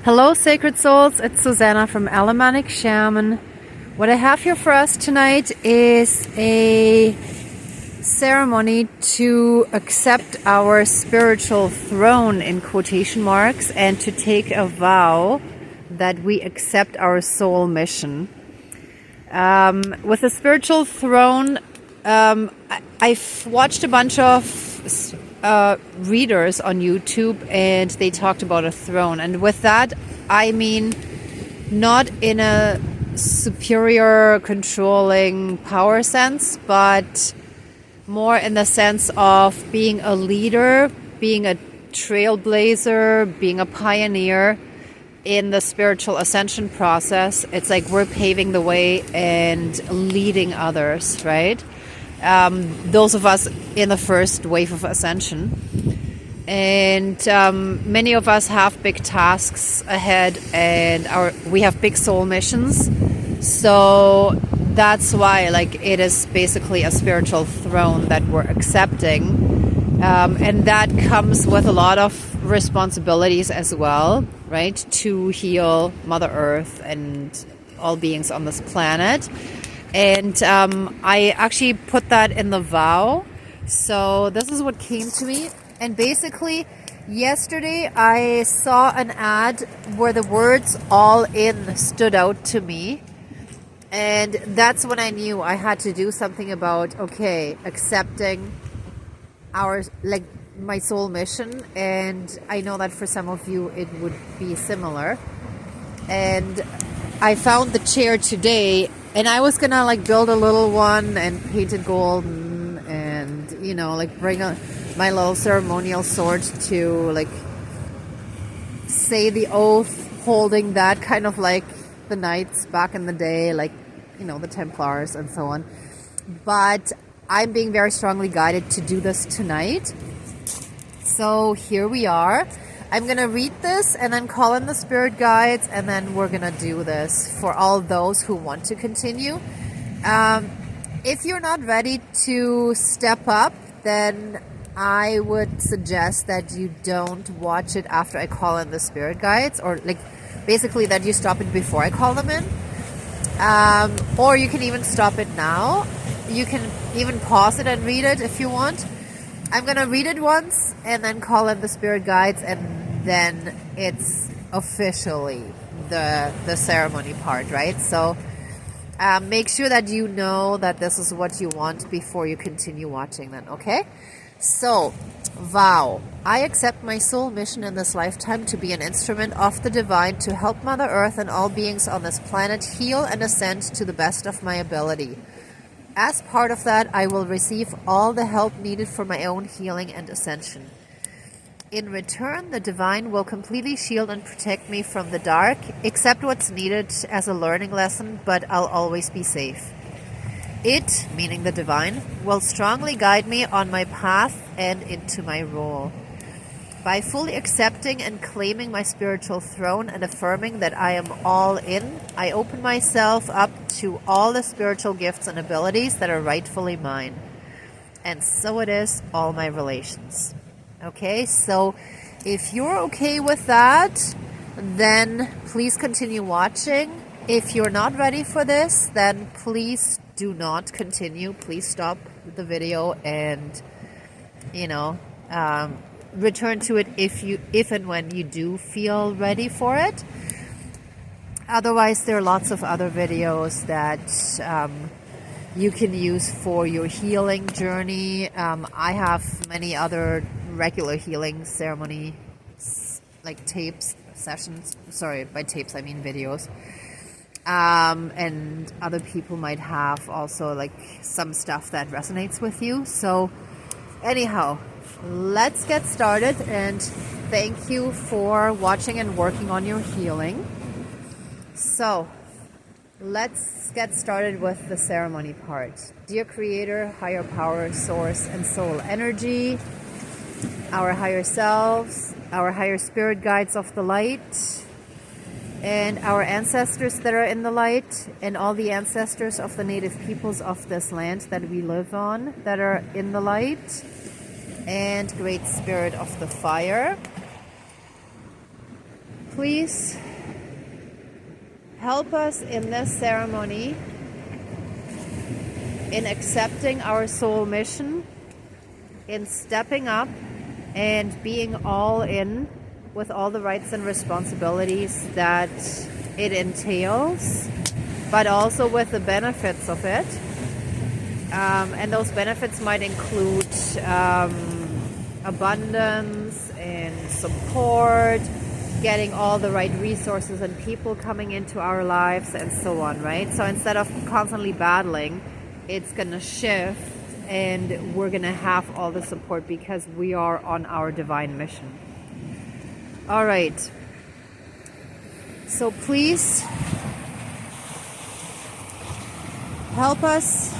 Hello, Sacred Souls. It's Susanna from Alamanic Shaman. What I have here for us tonight is a ceremony to accept our spiritual throne in quotation marks and to take a vow that we accept our soul mission. With the spiritual throne, I've watched a bunch of readers on YouTube and they talked about a throne. And with that, I mean not in a superior controlling power sense, but more in the sense of being a leader, being a trailblazer, being a pioneer in the spiritual ascension process. It's like we're paving the way and leading others, right? Those of us in the first wave of ascension. And many of us have big tasks ahead and we have big soul missions. So that's why it is basically a spiritual throne that we're accepting. And that comes with a lot of responsibilities as well, right? To heal Mother Earth and all beings on this planet. And I actually put that in the vow. So this is what came to me. And basically, yesterday I saw an ad where the words "all in" stood out to me. And that's when I knew I had to do something about, okay, accepting my soul mission. And I know that for some of you it would be similar. And I found the chair today, and I was gonna build a little one and paint it golden and bring my little ceremonial sword to say the oath, holding that kind of like the knights back in the day, the Templars and so on. But I'm being very strongly guided to do this tonight. So here we are. I'm going to read this and then call in the spirit guides, and then we're going to do this for all those who want to continue. If you're not ready to step up, then I would suggest that you don't watch it after I call in the spirit guides, or basically that you stop it before I call them in. Or you can even stop it now. You can even pause it and read it if you want. I'm going to read it once and then call in the spirit guides, and then it's officially the ceremony part, right? So make sure that you know that this is what you want before you continue watching then, okay? So, vow. I accept my soul mission in this lifetime to be an instrument of the divine to help Mother Earth and all beings on this planet heal and ascend to the best of my ability. As part of that, I will receive all the help needed for my own healing and ascension. In return, the divine will completely shield and protect me from the dark, except what's needed as a learning lesson, but I'll always be safe. It, meaning the divine, will strongly guide me on my path and into my role. By fully accepting and claiming my spiritual throne and affirming that I am all in, I open myself up to all the spiritual gifts and abilities that are rightfully mine. And so it is all my relations. Okay, so if you're okay with that, then please continue watching. If you're not ready for this, then please do not continue. Please stop the video and, return to it if and when you do feel ready for it. Otherwise, there are lots of other videos that you can use for your healing journey. I have many other regular healing ceremony tapes, sessions. Sorry, by tapes I mean videos. And other people might have also some stuff that resonates with you. So anyhow, let's get started, and thank you for watching and working on your healing. So let's get started with the ceremony part. Dear Creator, higher power, source, and soul energy, our higher selves, our higher spirit guides of the light, and our ancestors that are in the light, and all the ancestors of the native peoples of this land that we live on that are in the light, and Great Spirit of the Fire, please help us in this ceremony in accepting our soul mission, in stepping up and being all in with all the rights and responsibilities that it entails, but also with the benefits of it. And those benefits might include abundance and support, getting all the right resources and people coming into our lives and so on, right? So instead of constantly battling, it's going to shift and we're going to have all the support because we are on our divine mission. All right. So please help us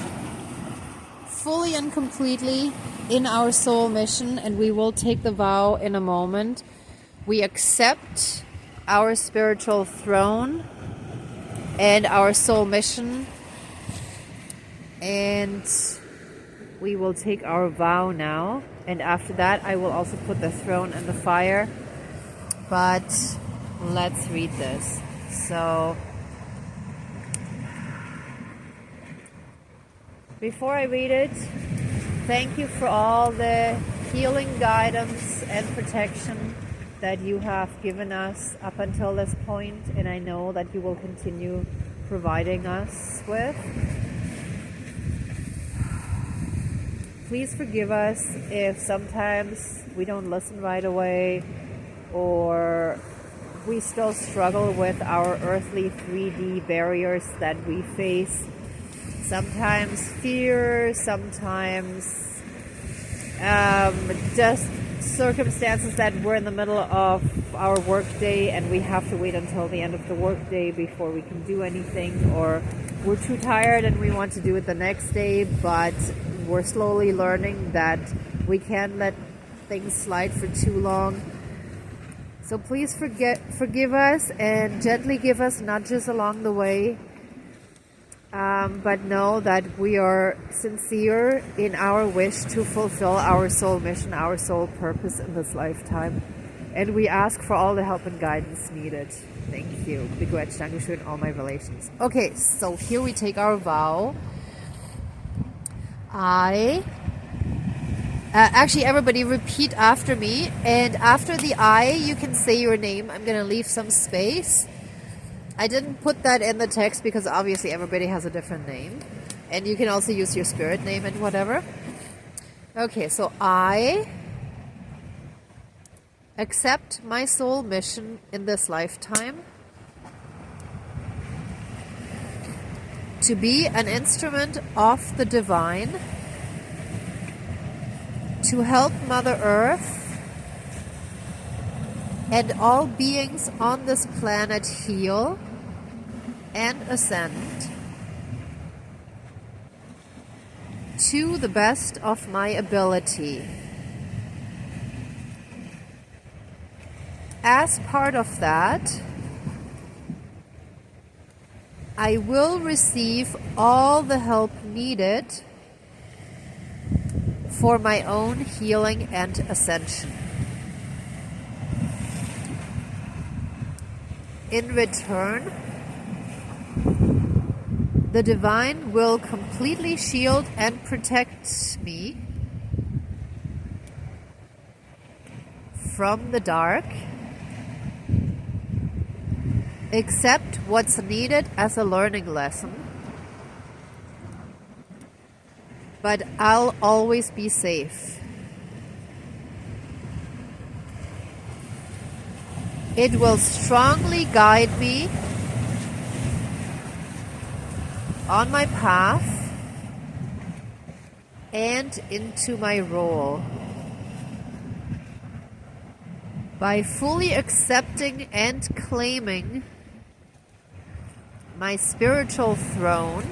fully and completely in our soul mission, and we will take the vow in a moment. We accept our spiritual throne and our soul mission, and we will take our vow now. And after that, I will also put the throne in the fire. But let's read this. So, before I read it, thank you for all the healing guidance and protection that you have given us up until this point, and I know that you will continue providing us with. Please forgive us if sometimes we don't listen right away, or we still struggle with our earthly 3D barriers that we face. Sometimes fear, sometimes just circumstances that we're in the middle of our work day and we have to wait until the end of the work day before we can do anything, or we're too tired and we want to do it the next day, but we're slowly learning that we can't let things slide for too long. So please forgive us and gently give us nudges along the way. But know that we are sincere in our wish to fulfill our soul mission, our soul purpose in this lifetime. And we ask for all the help and guidance needed. Thank you. Begrüßt, Dankeschön, all my relations. Okay, so here we take our vow. Actually, everybody repeat after me. And after the I, you can say your name. I'm going to leave some space. I didn't put that in the text because obviously everybody has a different name. And you can also use your spirit name and whatever. Okay, so I accept my soul mission in this lifetime to be an instrument of the divine, to help Mother Earth and all beings on this planet heal and ascend to the best of my ability. As part of that, I will receive all the help needed for my own healing and ascension. In return, the divine will completely shield and protect me from the dark, except what's needed as a learning lesson. But I'll always be safe. It will strongly guide me on my path and into my role. By fully accepting and claiming my spiritual throne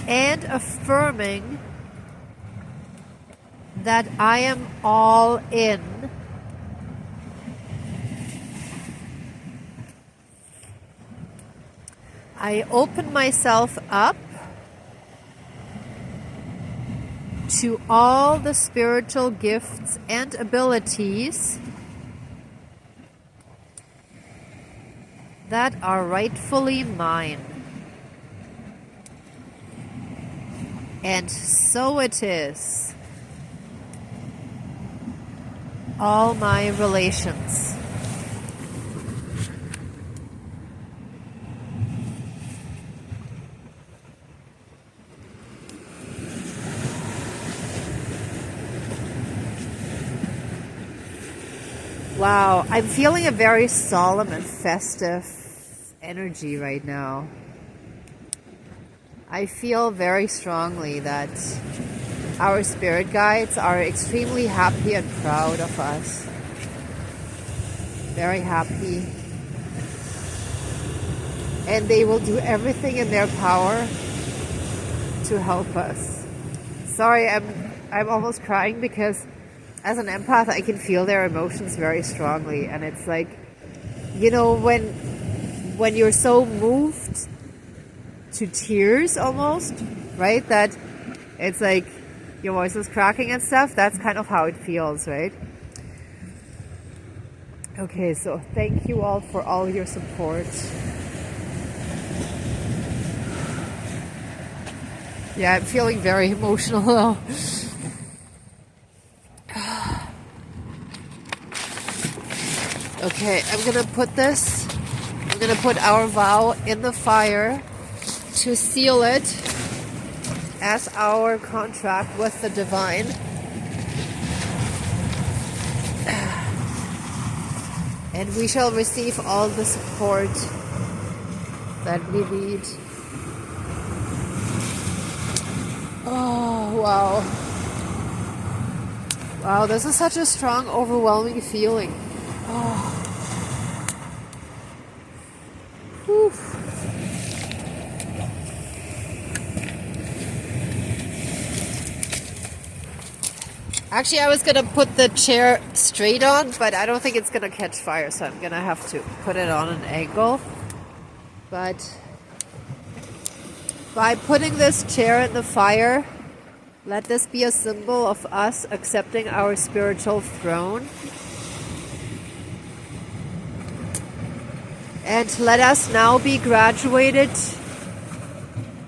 and affirming that I am all in, I open myself up to all the spiritual gifts and abilities that are rightfully mine. And so it is. All my relations. Wow, I'm feeling a very solemn and festive energy right now. I feel very strongly that our spirit guides are extremely happy and proud of us. Very happy. And they will do everything in their power to help us. Sorry, I'm almost crying because as an empath, I can feel their emotions very strongly. And it's like, you know, when you're so moved to tears almost, right? That it's like your voice is cracking and stuff. That's kind of how it feels, right? Okay, so thank you all for all your support. Yeah, I'm feeling very emotional though. Okay, I'm gonna put our vow in the fire to seal it as our contract with the divine. And we shall receive all the support that we need. Oh, wow. Wow, this is such a strong, overwhelming feeling. Oh. Whew. Actually, I was going to put the chair straight on, but I don't think it's going to catch fire, so I'm going to have to put it on an angle. But by putting this chair in the fire, let this be a symbol of us accepting our spiritual throne. And let us now be graduated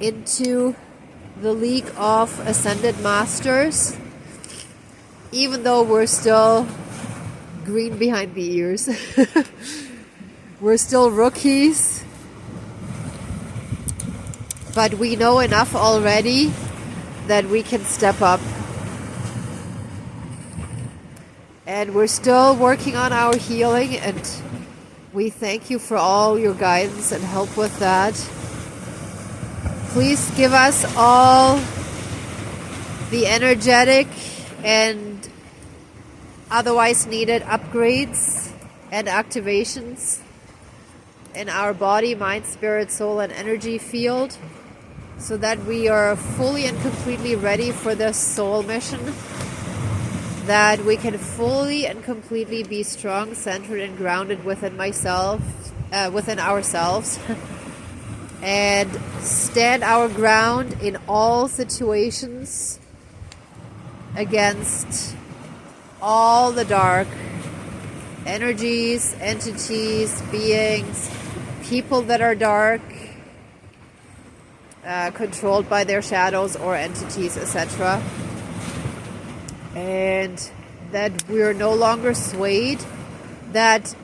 into the League of Ascended Masters, even though we're still green behind the ears. We're still rookies, but we know enough already that we can step up. And we're still working on our healing, and we thank you for all your guidance and help with that. Please give us all the energetic and otherwise needed upgrades and activations in our body, mind, spirit, soul, and energy field, so that we are fully and completely ready for this soul mission, that we can fully and completely be strong, centered, and grounded within ourselves, and stand our ground in all situations against all the dark energies, entities, beings, people that are dark, controlled by their shadows or entities, etc. And that we're no longer swayed, that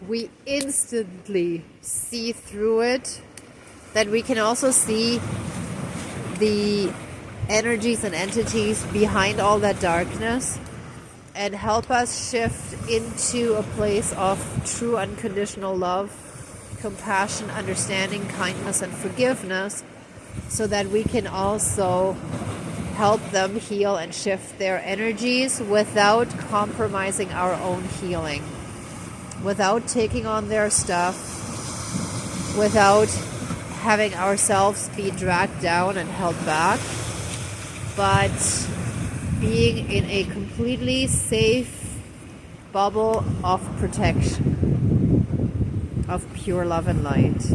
we instantly see through it, that we can also see the energies and entities behind all that darkness, and help us shift into a place of true unconditional love, compassion, understanding, kindness, and forgiveness, so that we can also help them heal and shift their energies without compromising our own healing, without taking on their stuff, without having ourselves be dragged down and held back, but being in a completely safe bubble of protection, of pure love and light.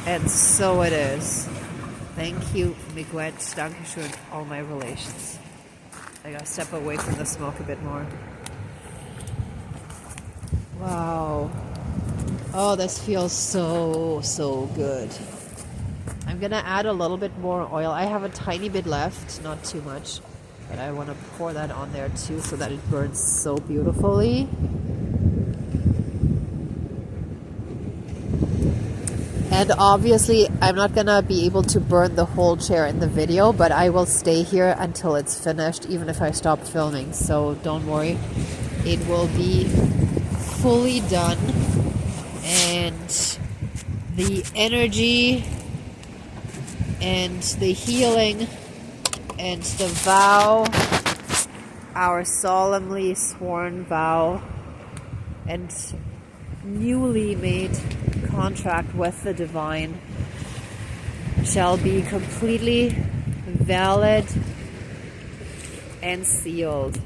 And so it is. Thank you, Miigwech, Dankeschön, all my relations. I gotta step away from the smoke a bit more. Wow. Oh, this feels so good. I'm gonna add a little bit more oil. I have a tiny bit left, not too much, but I want to pour that on there too so that it burns so beautifully. And obviously, I'm not gonna be able to burn the whole chair in the video, but I will stay here until it's finished, even if I stop filming. So don't worry, it will be fully done. And the energy and the healing and the vow, our solemnly sworn vow and newly made contract with the divine, shall be completely valid and sealed.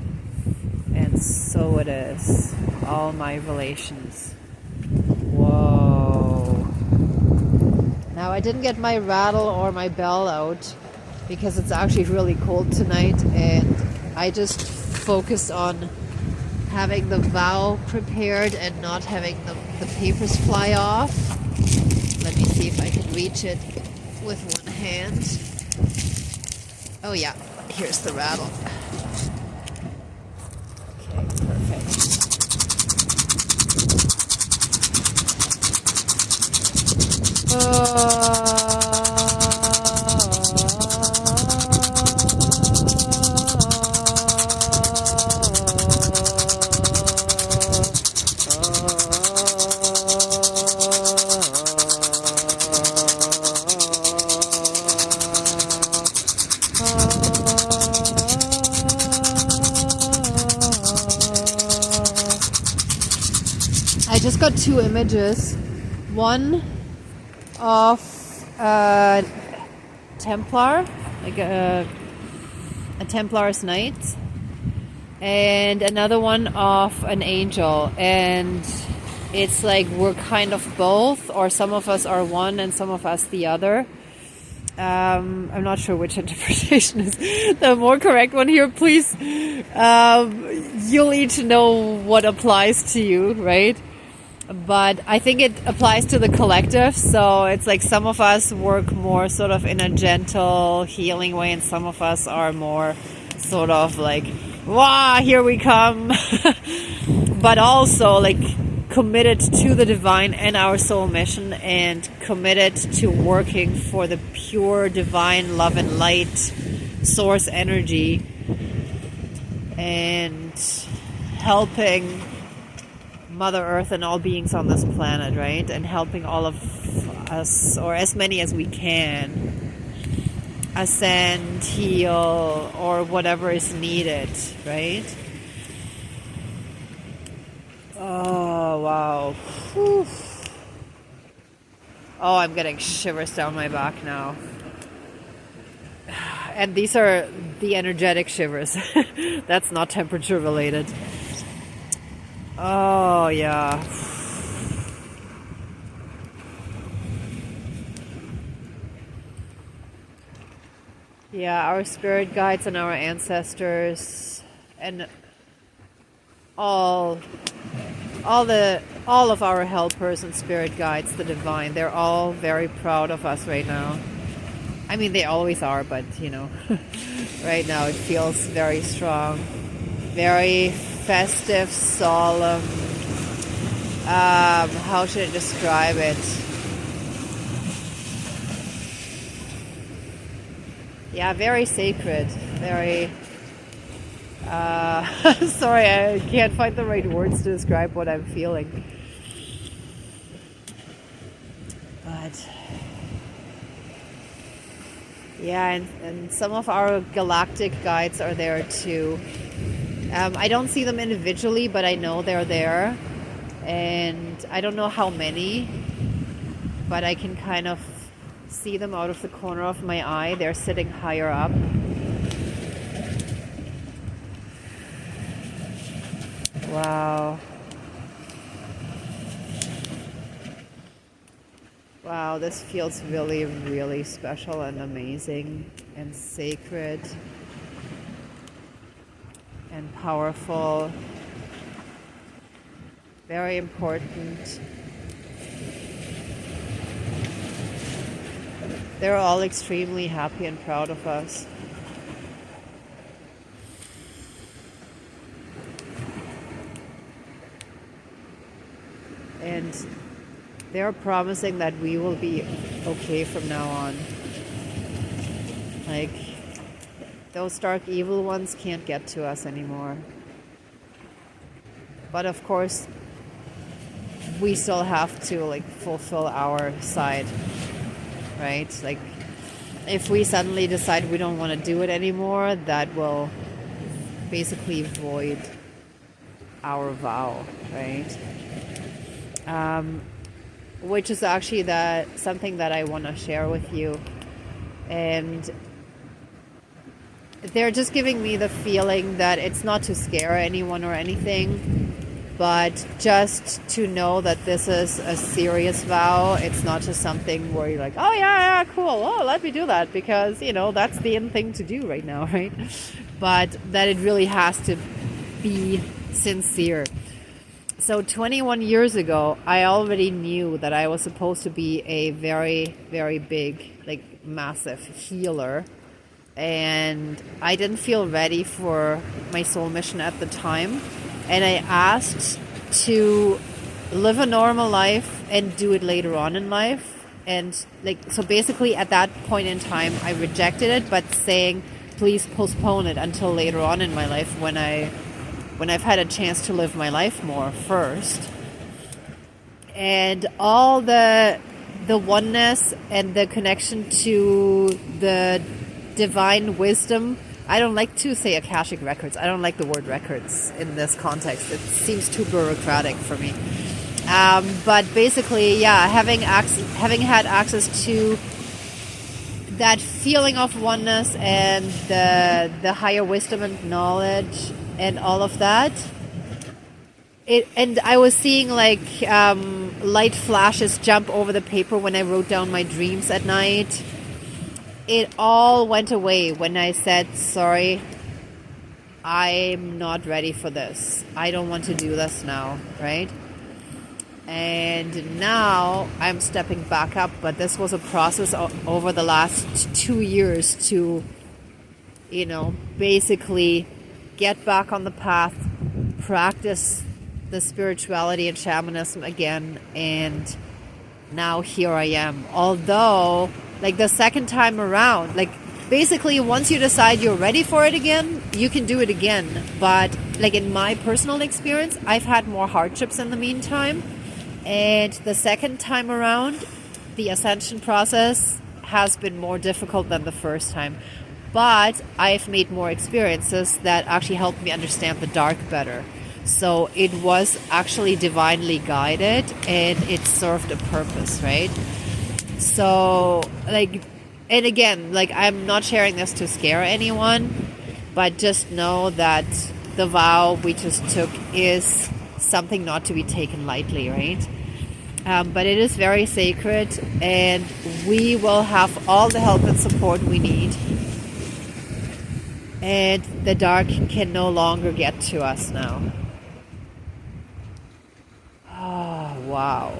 And so it is. All my relations. Whoa. Now I didn't get my rattle or my bell out because it's actually really cold tonight, and I just focused on having the vow prepared and not having the papers fly off. Let me see if I can reach it with one hand. Oh yeah, here's the rattle. Okay, perfect. I just got two images. One of a Templar, like a Templar's knight, and another one of an angel. And it's like we're kind of both, or some of us are one and some of us the other. I'm not sure which interpretation is the more correct one here. Please, you'll each know what applies to you, right? But I think it applies to the collective. So it's like some of us work more sort of in a gentle, healing way, and some of us are more sort of like, "Wah, here we come," but also like committed to the divine and our soul mission, and committed to working for the pure divine love and light source energy, and helping Mother Earth and all beings on this planet, right? And helping all of us, or as many as we can, ascend, heal, or whatever is needed, right? Oh, wow. Whew. Oh, I'm getting shivers down my back now. And these are the energetic shivers. That's not temperature related. Oh, yeah. Yeah, our spirit guides and our ancestors and all of our helpers and spirit guides, the divine, they're all very proud of us right now. I mean, they always are, but you know, right now it feels very strong, very festive, solemn. How should I describe it? Yeah, very sacred, very sorry, I can't find the right words to describe what I'm feeling. But yeah, and some of our galactic guides are there too. I don't see them individually, but I know they're there. And I don't know how many, but I can kind of see them out of the corner of my eye. They're sitting higher up. Wow. Wow, this feels really, really special and amazing and sacred. and powerful, very important. They're all extremely happy and proud of us. And they're promising that we will be okay from now on. Like, those dark evil ones can't get to us anymore. But of course, we still have to like fulfill our side, right? Like, if we suddenly decide we don't want to do it anymore, that will basically void our vow, right? Which is actually something that I want to share with you. And they're just giving me the feeling that it's not to scare anyone or anything, but just to know that this is a serious vow. It's not just something where you're like, oh yeah, cool, oh, let me do that because, that's the in thing to do right now, right? But that it really has to be sincere. So 21 years ago, I already knew that I was supposed to be a very, very big, like massive healer. And I didn't feel ready for my soul mission at the time. And I asked to live a normal life and do it later on in life. And so basically at that point in time, I rejected it, but saying, please postpone it until later on in my life when I've had a chance to live my life more first. And all the oneness and the connection to the divine wisdom. I don't like to say Akashic records. I don't like the word records in this context. It seems too bureaucratic for me. But basically, yeah, having had access to that feeling of oneness and the higher wisdom and knowledge and all of that, and I was seeing like light flashes jump over the paper when I wrote down my dreams at night. It all went away when I said, sorry, I'm not ready for this. I don't want to do this now, right? And now I'm stepping back up, but this was a process over the last 2 years to, basically get back on the path, practice the spirituality and shamanism again, and now here I am. Although, like the second time around, like basically once you decide you're ready for it again, you can do it again. But like in my personal experience, I've had more hardships in the meantime. And the second time around, the ascension process has been more difficult than the first time. But I've made more experiences that actually helped me understand the dark better. So it was actually divinely guided and it served a purpose, right? So, like, and again, like, I'm not sharing this to scare anyone, but just know that the vow we just took is something not to be taken lightly, right? But it is very sacred, and we will have all the help and support we need. And the dark can no longer get to us now. Oh, wow.